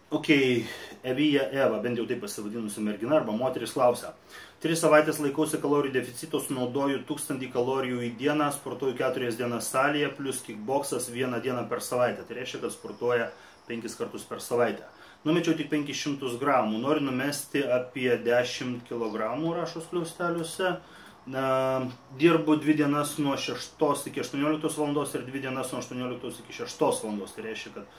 Ok, Evija Eva, bent jau taip pasivadinusi mergina arba moteris klausia. 3 savaitės laikausi kalorijų deficito, sunaudoju 1000 kalorijų į dieną, sportuoju 4 dienas salėje, plus kickboksas 1 dieną per savaitę. Tai reiškia, kad sportuoja 5 kartus per savaitę. Numečiau tik 500 gramų, noriu numesti apie 10 kg, rašo skliausteliuose. Dirbu 2 dienas nuo 6 iki 18 valandos ir 2 dienas nuo 18 iki 6 valandos. Tai reiškia, kad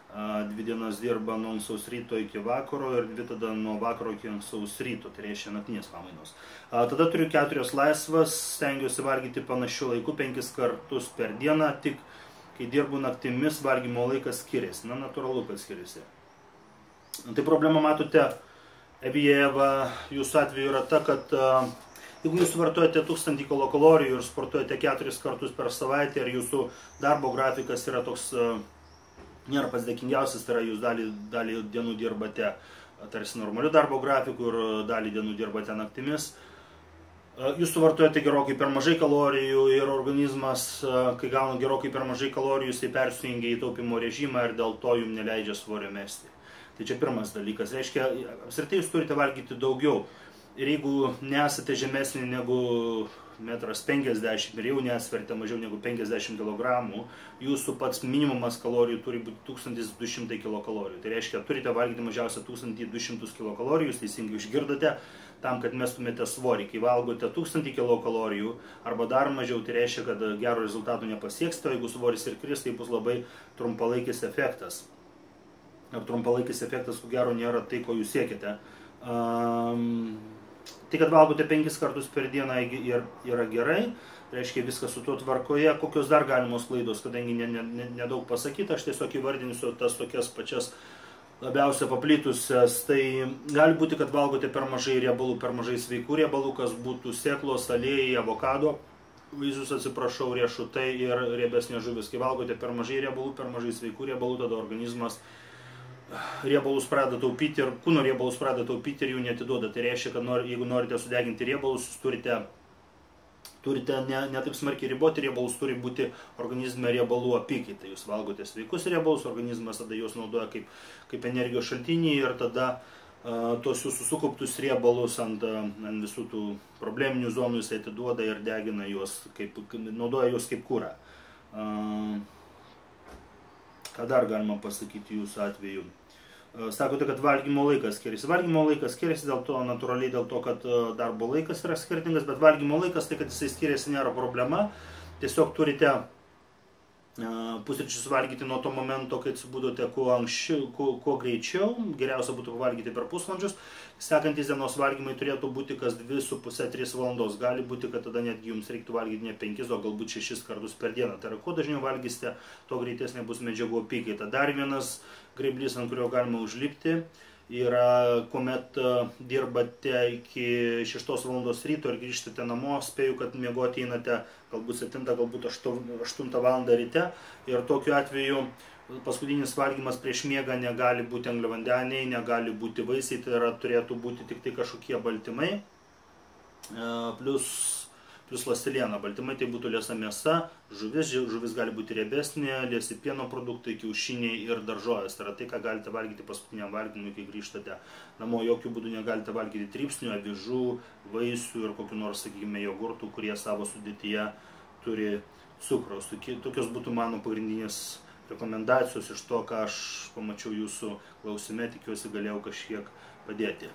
2 dienas dirba nuo ansaus ryto iki vakaro ir 2 tada nuo vakaro iki ansaus ryto, tai reiškia naktinės pamainos. Tada turiu 4 laisvas, stengiuosi valgyti panašiu laiku 5 kartus per dieną, tik kai dirbu naktimis valgymo laikas skiriasi. Na, natūralu, kad skiriasi. Tai problema, matote, Evijeva, jūsų atveju yra ta, kad jeigu jūs vartojate 1000 kilokalorijų ir sportuojate 4 kartus per savaitę ir jūsų darbo grafikas yra toks nėra pats dėkingiausias, tai yra jūs dalį dienų dirbate tarsi normaliu darbo grafiku ir dalį dienų dirbate naktimis. Jūs suvartojate gerokai per mažai kalorijų ir organizmas, kai gauna gerokai per mažai kalorijų, jisai persijungia į taupimo režimą ir dėl to jums neleidžia svorio mesti. Tai čia pirmas dalykas. Reiškia, apskritai jūs turite valgyti daugiau. Ir jeigu nesate žemesni negu 1,50 m ir jau nesverite mažiau negu 50 kg, jūsų pats minimumas kalorijų turi būti 1200 kilokalorijų. Tai reiškia, turite valgyti mažiausiai 1200 kilokalorijų, jūs teisingai išgirdote, tam, kad mestumėte svorį. Kai valgote 1000 kilokalorijų arba dar mažiau, tai reiškia, kad gero rezultato nepasieksite, o jeigu svoris ir kris, tai bus labai trumpalaikis efektas. Ir trumpalaikis efektas, ko gero, nėra tai, ko jūs siekite. Tai, kad valgote 5 kartus per dieną yra gerai, reiškia viskas su tuo tvarkoje. Kokios dar galimos klaidos, kadangi nedaug pasakyta, aš tiesiog įvardinsiu tas tokias pačias labiausia paplitusias. Tai gali būti, kad valgote per mažai riebalų, per mažai sveikų riebalų, kas būtų sėklos, aliejai, avokado, vaisius, atsiprašau, riešutai ir riebesnės žuvis. Kai valgote per mažai riebalų, per mažai sveikų riebalų, tada organizmas riebalus pradeda taupyti ir kūno riebalus pradeda taupyti ir jų netiduoda. Tai reiškia, kad jeigu norite sudeginti riebalus, turite ne taip smarkiai riboti riebalus, turi būti organizme riebalų apykaita. Jūs valgote sveikus riebalus, organizmas tada juos naudoja kaip energijos šaltinį ir tada tos jūsų sukauptus riebalus ant visų tų probleminių zonų jis atiduoda ir degina juos, naudoja juos kaip kurą. Ką dar galima pasakyti jūsų atveju? Sakote, kad valgymo laikas skiriasi. Valgymo laikas skiriasi natūraliai dėl to, kad darbo laikas yra skirtingas, bet valgymo laikas, tai kad jisai skiriasi, nėra problema. Tiesiog turite pusryčius valgyti nuo to momento, kai atsibudote kuo greičiau. Geriausia būtų valgyti per pusvalandžius. Sekantis dienos valgymai turėtų būti kas 2,5–3 valandos. Gali būti, kad tada netgi jums reiktų valgyti ne 5, o galbūt 6 kartus per dieną. Tai yra, kuo dažniau valgysite, tuo greitesnė bus medžiagų apykaita. Dar vienas grėblys, ant kurio galima užlipti, yra, kuomet dirbate iki 6 valandos ryto ir grįžtate namo, spėju, kad miegoti einate galbūt 7, galbūt 8 valandą ryte. Ir tokiu atveju paskutinis valgymas prieš miegą negali būti angliavandeniai, negali būti vaisiai, tai yra turėtų būti tik tai kažkokie baltymai, plus ląsteliena. Baltymai tai būtų liesa mėsa, žuvis gali būti riebesnė, liesi pieno produktai, kiaušiniai ir daržovės. Tai yra tai, ką galite valgyti paskutiniam valgymui, kai grįžtate namo. Jokių būdų negalite valgyti trypsnių, avižų, vaisių ir kokių nors, sakykime, jogurtų, kurie savo sudėtyje turi cukraus. Tokios būtų mano pagrindinės rekomendacijos iš to, ką aš pamačiau jūsų klausime, tikiuosi galėjau kažkiek padėti.